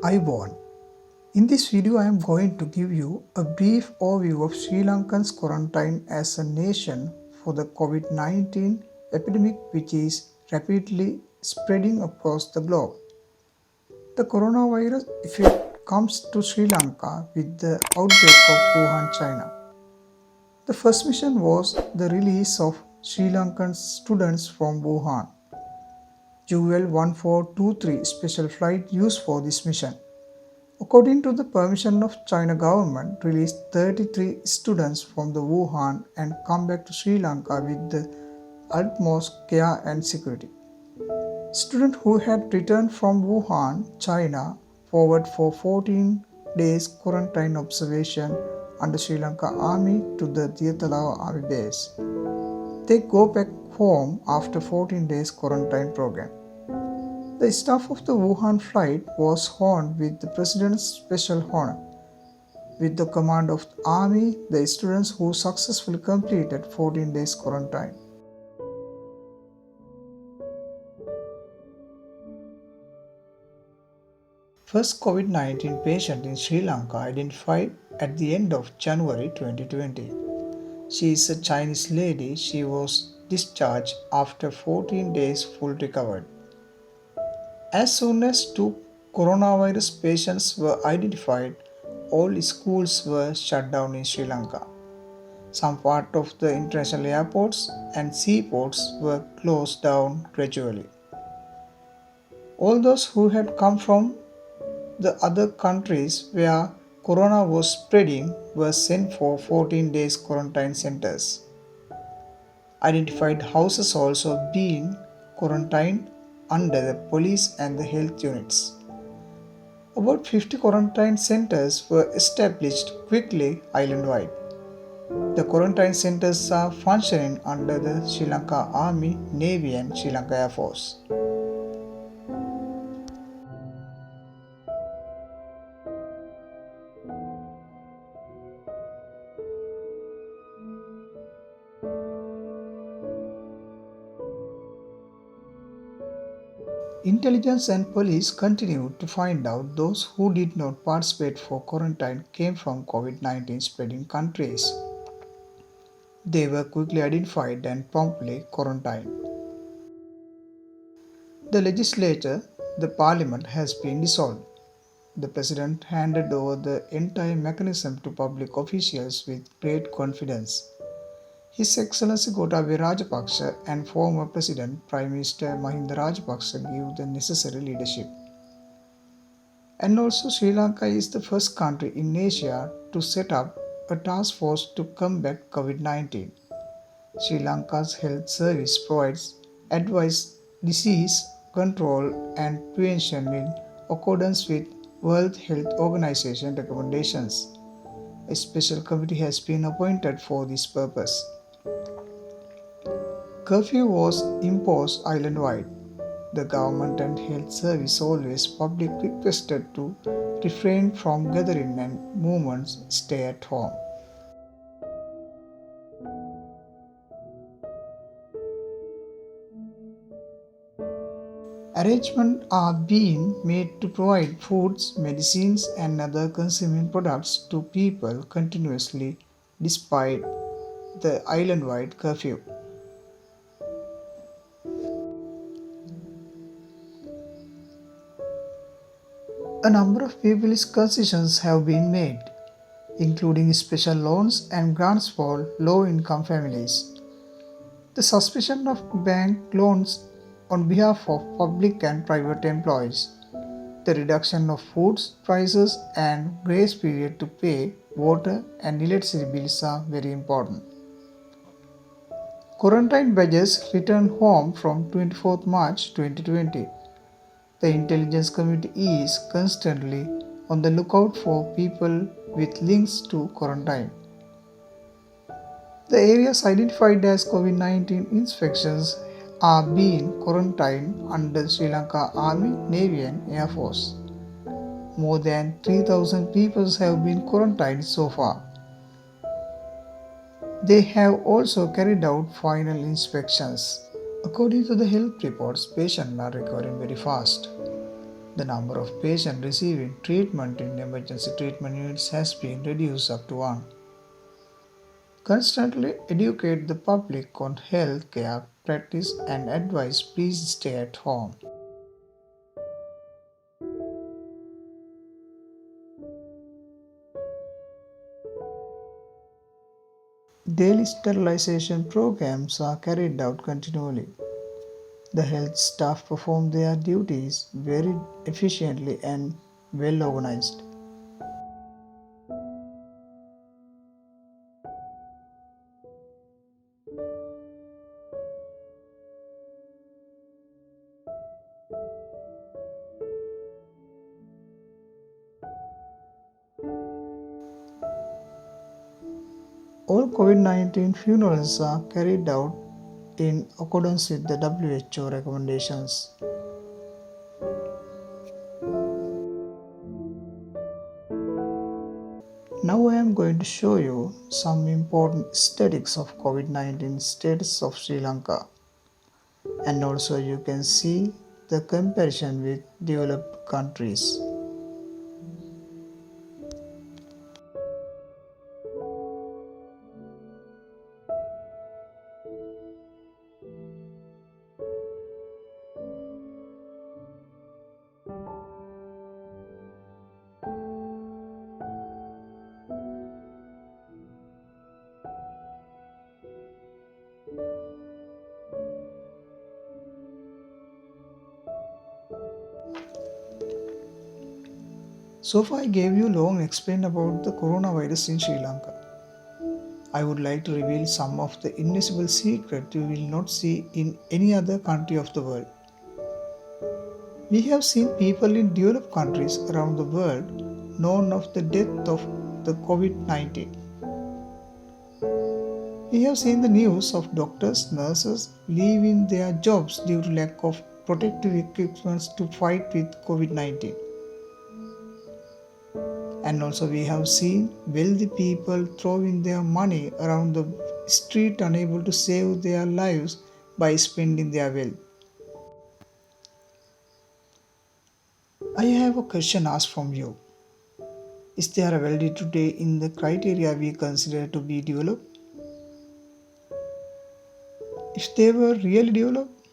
Ivan. In this video, I am going to give you a brief overview of Sri Lankan's quarantine as a nation for the Covid-19 epidemic, which is rapidly spreading across the globe. The coronavirus effect comes to Sri Lanka with the outbreak of Wuhan, China. The first mission was the release of Sri Lankan students from Wuhan. Jewel 1423 special flight used for this mission. According to the permission of China government, released 33 students from the Wuhan and come back to Sri Lanka with the utmost care and security. Students who had returned from Wuhan, China, forward for 14 days quarantine observation under Sri Lanka Army to the Diyatalava Army base. They go back home after 14 days quarantine program. The staff of the Wuhan flight was honored with the President's Special Honor. With the command of the Army, the students who successfully completed 14 days quarantine. First COVID-19 patient in Sri Lanka identified at the end of January 2020. She is a Chinese lady. She was discharged after 14 days full recovered. As soon as two coronavirus patients were identified, all schools were shut down in Sri Lanka. Some part of the international airports and seaports were closed down gradually. All those who had come from the other countries where corona was spreading were sent for 14 days quarantine centers. Identified houses also being quarantined under the police and the health units. About 50 quarantine centers were established quickly island-wide. The quarantine centers are functioning under the Sri Lanka Army, Navy and Sri Lanka Air Force. Intelligence and police continue to find out those who did not participate for quarantine came from COVID-19 spreading countries. They were quickly identified and promptly quarantined. The legislature, the parliament, has been dissolved. The president handed over the entire mechanism to public officials with great confidence. His Excellency Gotabaya Rajapaksa and former President Prime Minister Mahinda Rajapaksa give the necessary leadership. And also Sri Lanka is the first country in Asia to set up a task force to combat COVID-19. Sri Lanka's health service provides advice, disease control and prevention in accordance with World Health Organization recommendations. A special committee has been appointed for this purpose. Curfew was imposed island-wide. The government and health service always publicly requested to refrain from gathering and movements, stay at home. Arrangements are being made to provide foods, medicines and other consuming products to people continuously despite the island-wide curfew. A number of people's concessions have been made, including special loans and grants for low-income families. The suspension of bank loans on behalf of public and private employees, the reduction of food prices and grace period to pay water and electricity bills are very important. Quarantine badges returned home from 24th March 2020. The Intelligence Committee is constantly on the lookout for people with links to quarantine. The areas identified as COVID-19 infections are being quarantined under Sri Lanka Army, Navy and Air Force. More than 3,000 people have been quarantined so far. They have also carried out final inspections. According to the health reports, patients are recovering very fast. The number of patients receiving treatment in emergency treatment units has been reduced up to one. Constantly educate the public on health care practice and advise please stay at home. Daily sterilization programs are carried out continually. The health staff perform their duties very efficiently and well organized. All COVID-19 funerals are carried out in accordance with the WHO recommendations. Now I am going to show you some important statistics of COVID-19 status of Sri Lanka, and also you can see the comparison with developed countries. So far I gave you long explain about the coronavirus in Sri Lanka. I would like to reveal some of the invisible secrets you will not see in any other country of the world. We have seen people in developed countries around the world known of the death of the COVID-19. We have seen the news of doctors, nurses leaving their jobs due to lack of protective equipment to fight with COVID-19. And also we have seen wealthy people throwing their money around the street unable to save their lives by spending their wealth. I have a question asked from you. Is there a wealthy today in the criteria we consider to be developed? If they were really developed,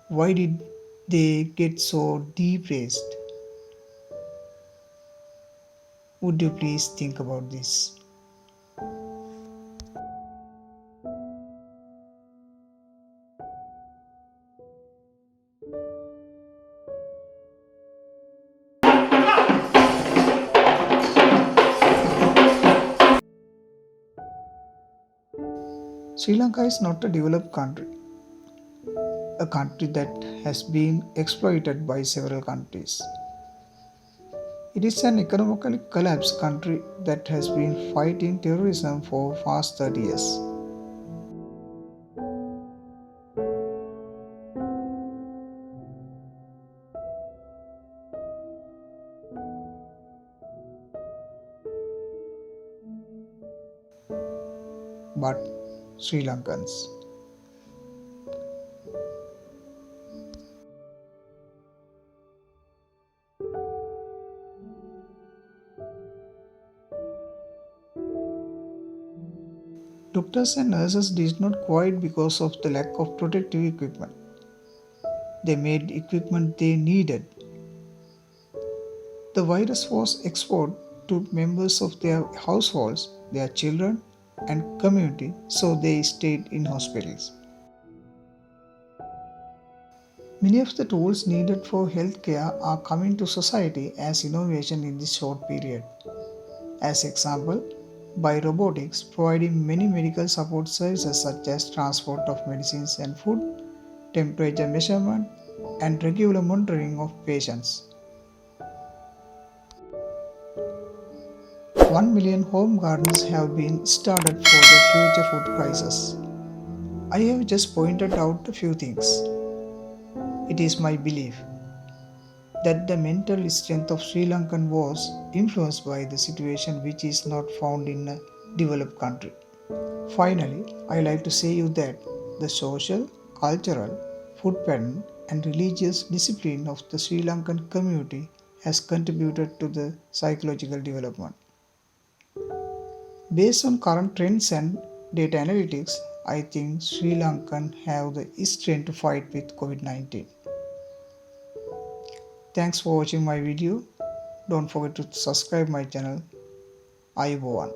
why did they get so depressed? Would you please think about this? Sri Lanka is not a developed country, a country that has been exploited by several countries. It is an economically collapsed country that has been fighting terrorism for past 30 years. But Sri Lankans. Doctors and nurses did not quit because of the lack of protective equipment. They made equipment they needed. The virus was exported to members of their households, their children, and community, so they stayed in hospitals. Many of the tools needed for healthcare are coming to society as innovation in this short period. As example, by robotics providing many medical support services such as transport of medicines and food, temperature measurement, and regular monitoring of patients. 1 million home gardens have been started for the future food crisis. I have just pointed out a few things. It is my belief that the mental strength of Sri Lankan was influenced by the situation which is not found in a developed country. Finally, I like to say you that the social, cultural, food pattern and religious discipline of the Sri Lankan community has contributed to the psychological development. Based on current trends and data analytics, I think Sri Lankan have the strength to fight with COVID-19. Thanks for watching my video. Don't forget to subscribe my channel. Ayubowan.